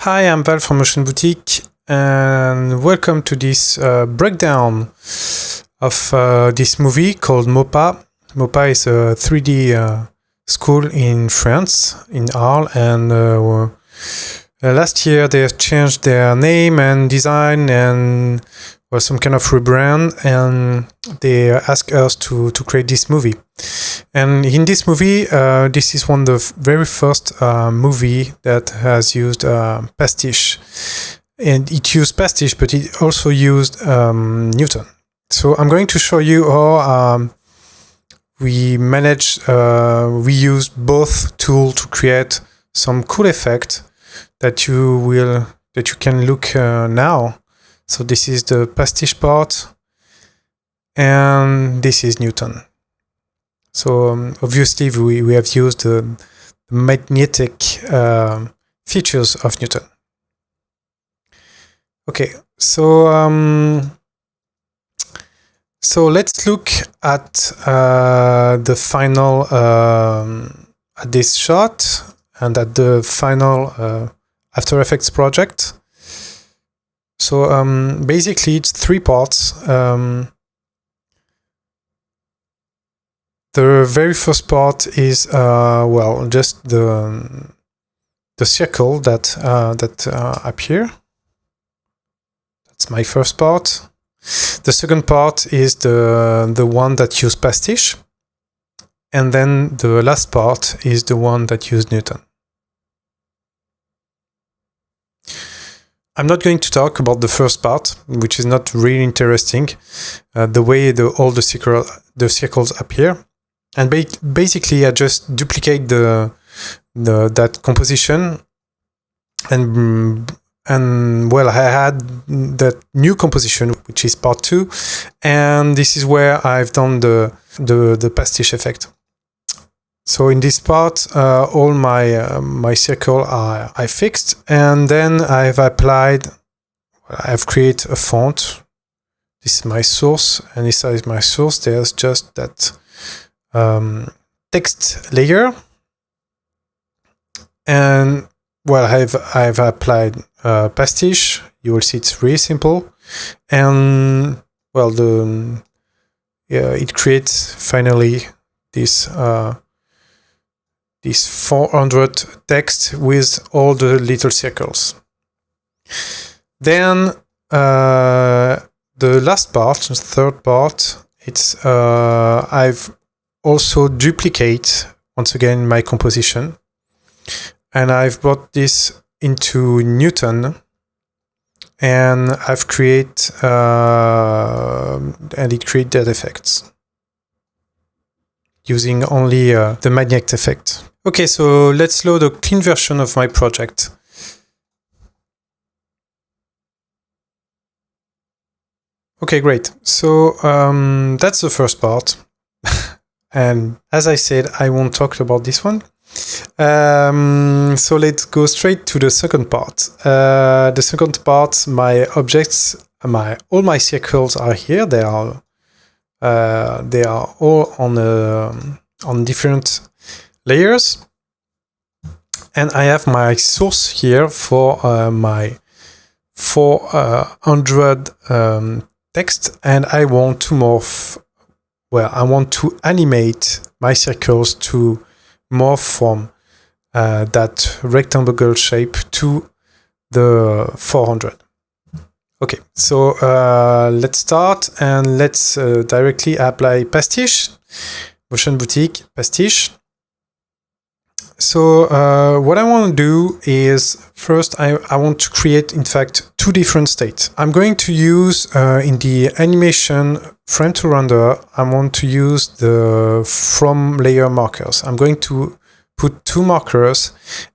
Hi, I'm Val from Motion Boutique, and welcome to this breakdown of this movie called MOPA. MOPA is a 3D school in France, in Arles, and last year they changed their name and design and some kind of rebrand, and they asked us to create this movie. And in this movie, this is one of the very first movie that has used Pastiche. And it used Pastiche, but it also used Newton. So I'm going to show you how we use both tools to create some cool effect that you can look now. So this is the Pastiche part, and this is Newton. So obviously we have used the magnetic features of Newton. Okay, so let's look at the final at this shot and at the final After Effects project. So basically it's three parts. The very first part is just the circle that appear. That's my first part. The second part is the one that used Pastiche, and then the last part is the one that used Newton. I'm not going to talk about the first part, which is not really interesting. The way all the circles appear. And basically, I just duplicate that composition, and I had that new composition, which is part 2, and this is where I've done the pastiche effect. So in this part, all my circle I fixed, and then I've created a font. This is my source, and inside my source, there's just that text layer, and I've applied pastiche. You will see it's really simple, and it creates finally this 400 text with all the little circles. Then the last part, the third part, it's I've also duplicate once again my composition, and I've brought this into Newton, and I've create and it created effects using only the magnet effect. Okay, so let's load a clean version of my project. Okay, great. So that's the first part. And as I said, I won't talk about this one. So let's go straight to the second part. The second part, my objects, all my circles are here. They are all on different layers, and I have my source here for my 400 text, and I want to morph. I want to animate my circles to morph from that rectangle shape to the 400. Okay, so let's start, and let's directly apply Pastiche, Motion Boutique, Pastiche. So what I want to do is, first I want to create, in fact, two different states. I'm going to use, in the animation frame to render, I want to use the from layer markers. I'm going to put two markers,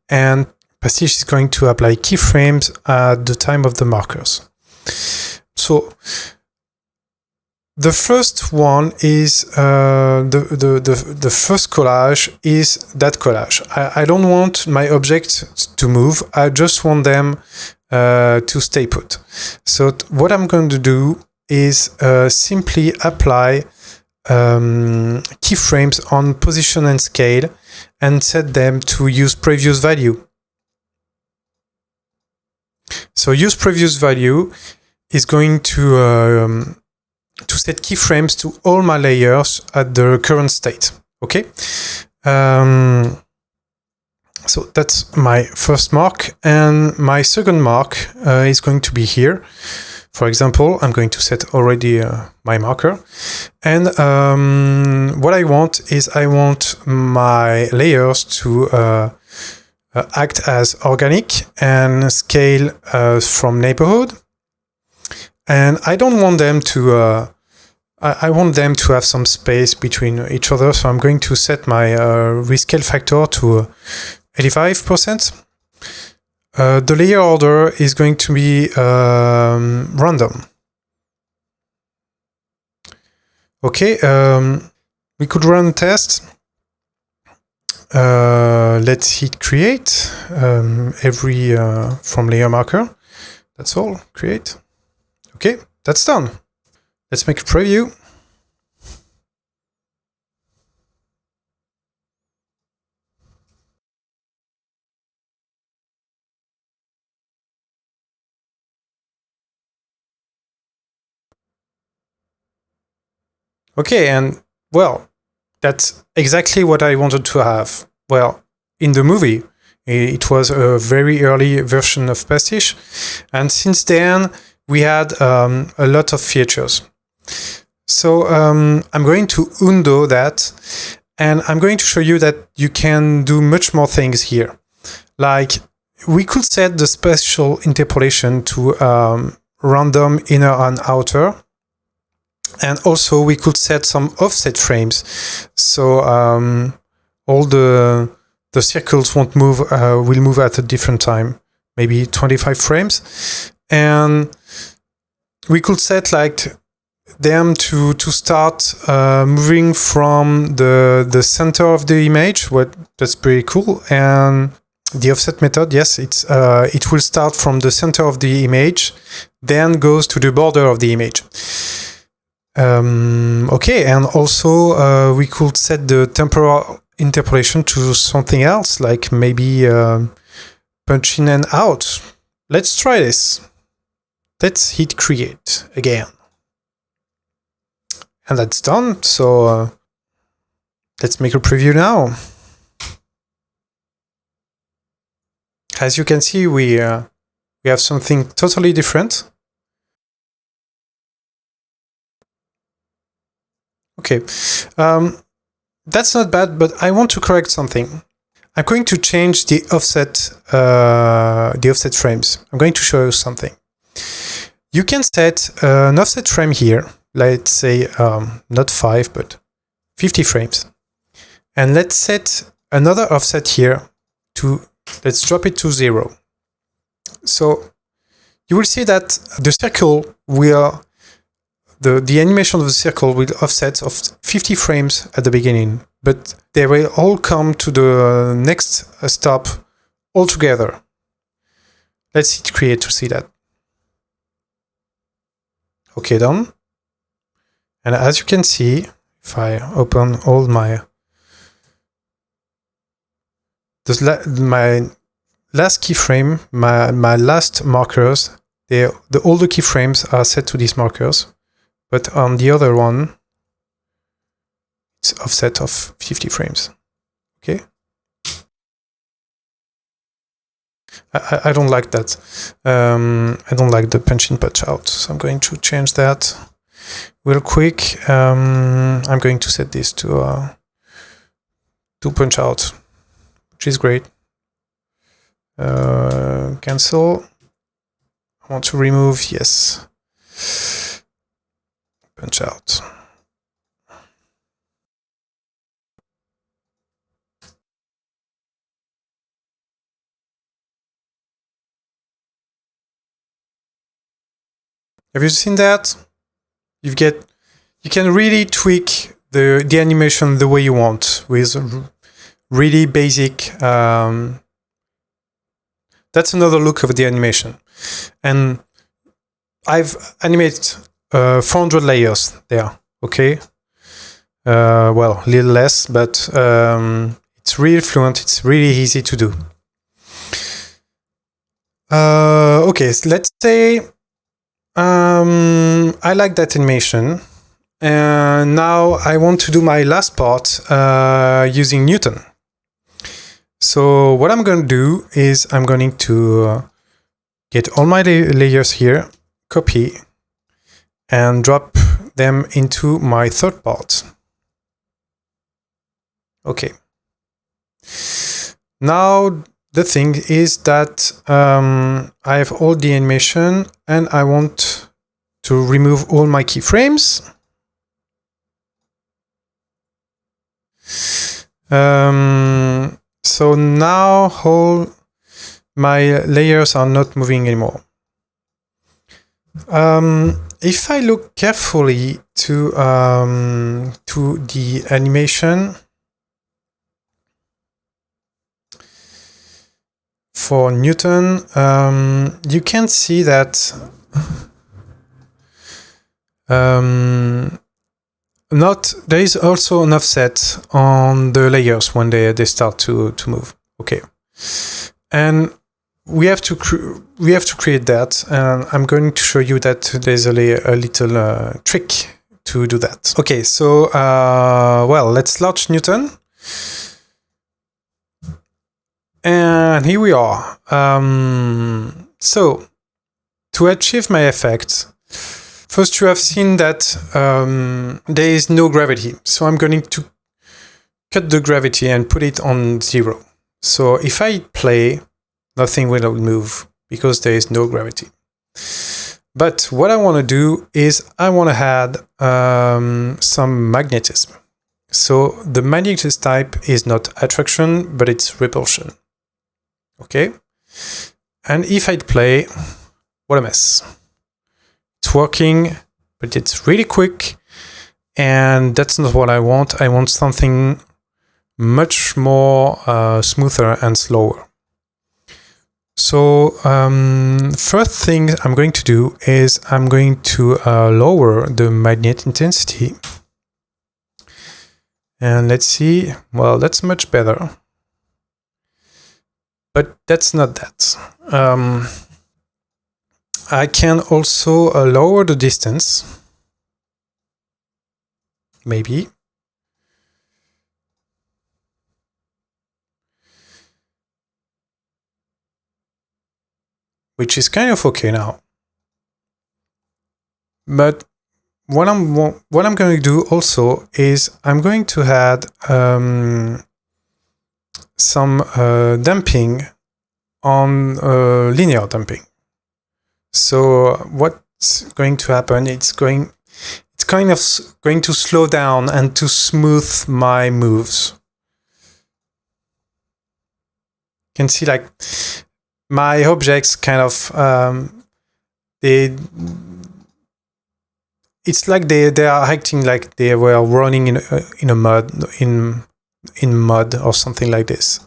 and Pastiche is going to apply keyframes at the time of the markers. So the first one is the first collage is that collage. I don't want my objects to move. I just want them to stay put. So what I'm going to do is simply apply keyframes on position and scale and set them to use previous value. So use previous value is going to set keyframes to all my layers at the current state. Okay. So that's my first mark, and my second mark is going to be here. For example, I'm going to set already my marker, and what I want is I want my layers to act as organic and scale from neighborhood, and I don't want them to I want them to have some space between each other, so I'm going to set my rescale factor to 85%. The layer order is going to be random. Okay, we could run a test. Let's hit create every from layer marker. That's all, create. Okay, that's done. Let's make a preview. Okay, and well, that's exactly what I wanted to have. Well, in the movie, it was a very early version of Pastiche, and since then we had a lot of features. So I'm going to undo that, and I'm going to show you that you can do much more things here. Like, we could set the spatial interpolation to random inner and outer, and also we could set some offset frames. So all the circles won't move, will move at a different time, maybe 25 frames, and we could set like them to start moving from the center of the image. That's pretty cool. And the offset method, yes, it will start from the center of the image, then goes to the border of the image. Okay, and also we could set the temporal interpolation to something else, like maybe punch in and out. Let's try this. Let's hit create again. And that's done. So let's make a preview now. As you can see, we have something totally different. Okay, that's not bad, but I want to correct something. I'm going to change the offset frames. I'm going to show you something. You can set an offset frame here. Let's say not 5, but 50 frames. And let's set another offset here to, let's drop it to 0. So you will see that the circle will, the animation of the circle will offset of 50 frames at the beginning, but they will all come to the next stop all together. Let's hit create to see that. Okay, done. And as you can see, if I open all my last keyframe, my last markers, all the keyframes are set to these markers, but on the other one, it's offset of 50 frames. Okay. I don't like that. I don't like the punch in, punch out. So I'm going to change that real quick. I'm going to set this to punch out, which is great. Cancel. I want to remove, yes. Punch out. Have you seen that? You can really tweak the animation the way you want with really basic. That's another look of the animation, and I've animated 400 layers there. Okay, well, a little less, but it's really fluent. It's really easy to do. okay, so let's say I like that animation, and now I want to do my last part using Newton. So what I'm going to do is I'm going to get all my layers here, copy, and drop them into my third part. Okay. Now the thing is that I have all the animation and I want to remove all my keyframes. So now all my layers are not moving anymore. If I look carefully to the animation for Newton, you can see that there is also an offset on the layers when they start to move. Okay, and we have to create that, and I'm going to show you that there's a little trick to do that. Okay, so well, let's launch Newton, and here we are. So to achieve my effect, first you have seen that there is no gravity, so I'm going to cut the gravity and put it on 0. So if I play, nothing will move because there is no gravity. But what I want to do is I want to add some magnetism. So the magnetism type is not attraction, but it's repulsion. Okay? And if I play, what a mess. It's working, but it's really quick, and that's not what I want. I want something much more smoother and slower. So first thing I'm going to do is I'm going to lower the magnet intensity. And let's see, well, that's much better. But that's not that. I can also lower the distance, maybe. Which is kind of okay now. But what I'm going to do also is I'm going to add some damping on linear damping. So what's going to happen? It's kind of going to slow down and to smooth my moves. You can see like my objects kind of it's like they are acting like they were running in mud or something like this.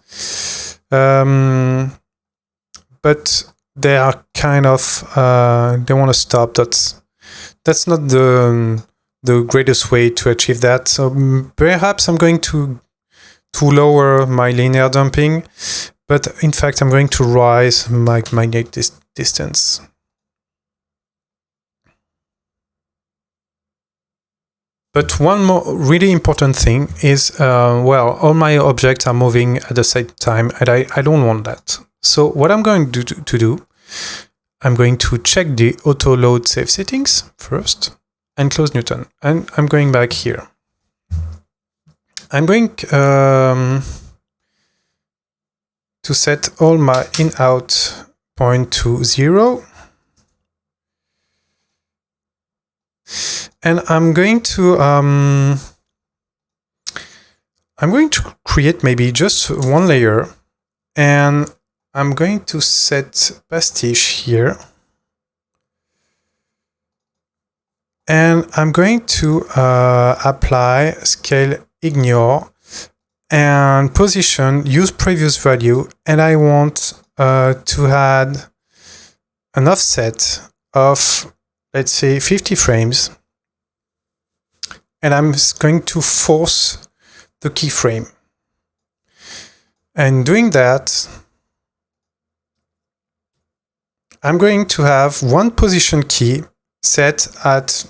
But they are kind of they want to stop. That's not the greatest way to achieve that. So perhaps I'm going to lower my linear damping, but in fact I'm going to rise my magnetic distance. But one more really important thing is, well, all my objects are moving at the same time, and I don't want that. So what I'm going to do, I'm going to check the auto load save settings first and close Newton. And I'm going back here. I'm going to set all my in-out point to 0. And I'm going to create maybe just one layer, and I'm going to set Pastiche here, and I'm going to apply scale ignore and position use previous value, and I want to add an offset of, let's say, 50 frames. And I'm going to force the keyframe. And doing that, I'm going to have one position key set at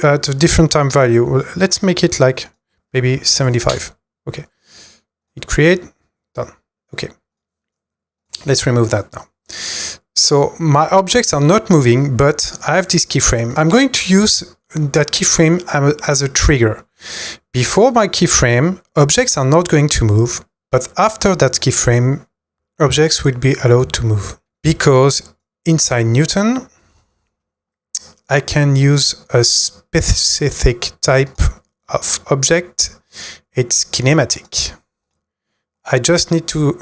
at a different time value. Let's make it like maybe 75. Okay. Hit create, done. Okay. Let's remove that now. So my objects are not moving, but I have this keyframe. I'm going to use that keyframe as a trigger. Before my keyframe, objects are not going to move, but after that keyframe, objects will be allowed to move. Because inside Newton, I can use a specific type of object. It's kinematic. I just need to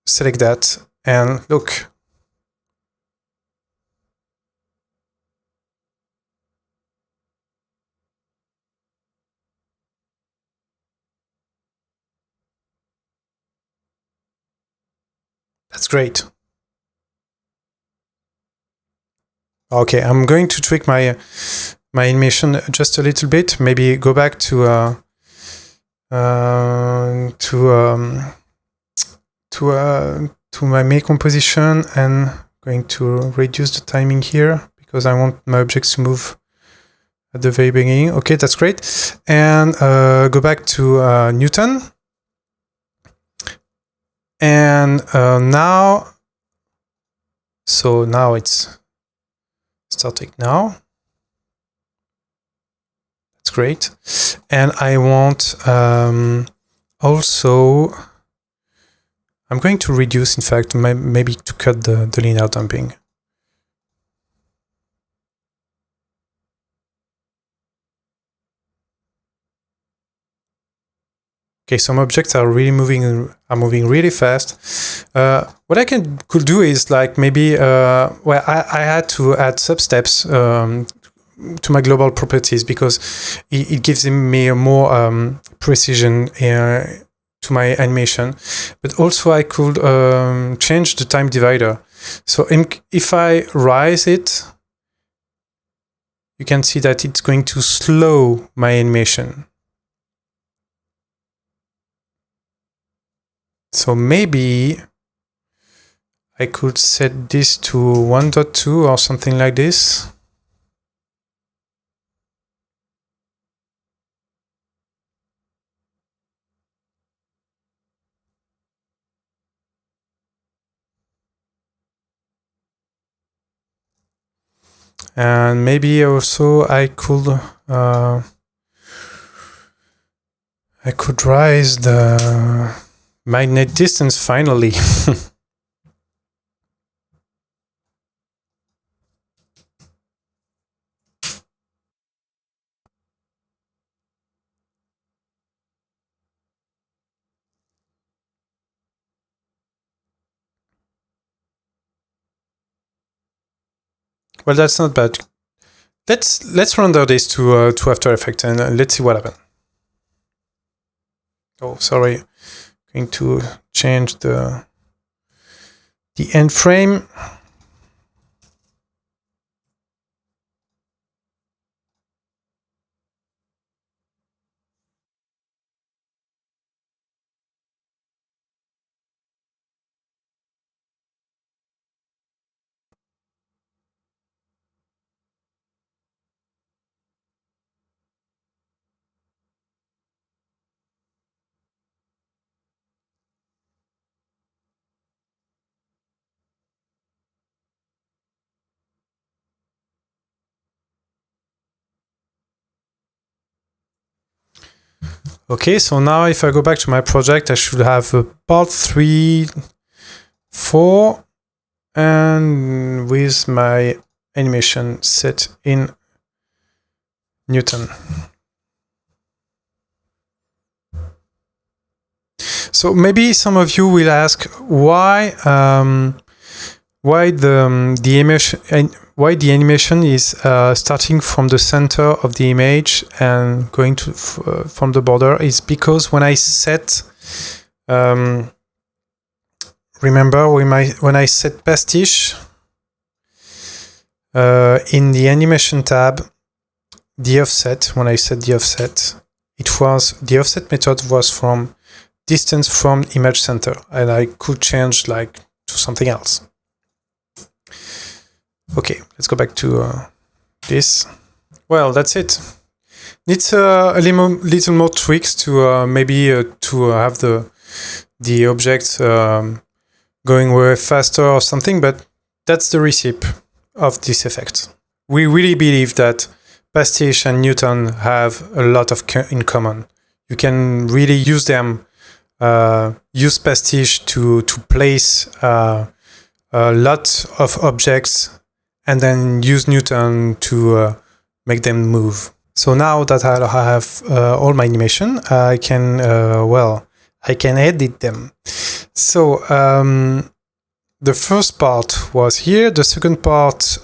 select that and look. That's great. Okay, I'm going to tweak my animation just a little bit. Maybe go back to my main composition, and going to reduce the timing here because I want my objects to move at the very beginning. Okay, that's great. And go back to Newton. And now it's starting now. That's great. And I want also, I'm going to reduce, in fact, maybe to cut the linear damping. Okay, some objects are really moving really fast. What I could do is like maybe well, I had to add substeps to my global properties because it gives me more precision to my animation. But also I could change the time divider. So if I rise it, you can see that it's going to slow my animation. So maybe I could set this to 1.2 or something like this. And maybe also I could rise the magnet distance finally. Well, that's not bad. Let's render this to After Effects and let's see what happens. Oh, sorry. Going to change the end frame. Okay, so now if I go back to my project, I should have part 3, 4, and with my animation set in Newton. So maybe some of you will ask why the animation is starting from the center of the image and going to from the border is because when I set remember when I set Pastiche in the animation tab, the offset, when I set the offset, the offset method was from distance from image center, and I could change like to something else. Okay, let's go back to this. Well, that's it. Needs a little more tweaks to maybe to have the object going way faster or something, but that's the recipe of this effect. We really believe that Pastiche and Newton have a lot in common. You can really use them, use Pastiche to place a lot of objects, and then use Newton to make them move. So now that I have all my animation, I can I can edit them. So the first part was here. The second part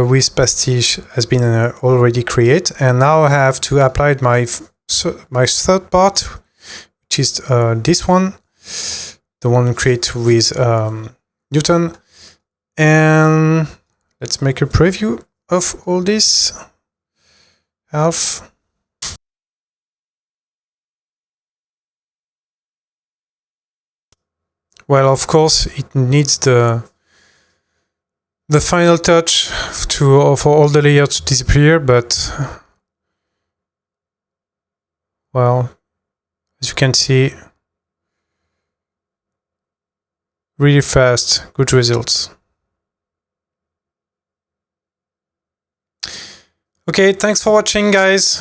with Pastiche has been already created, and now I have to apply my third part, which is this one, the one created with Newton. And let's make a preview of all this. Half. Well, of course, it needs the final touch for all the layers to disappear, but well, as you can see, really fast, good results. Okay, thanks for watching, guys.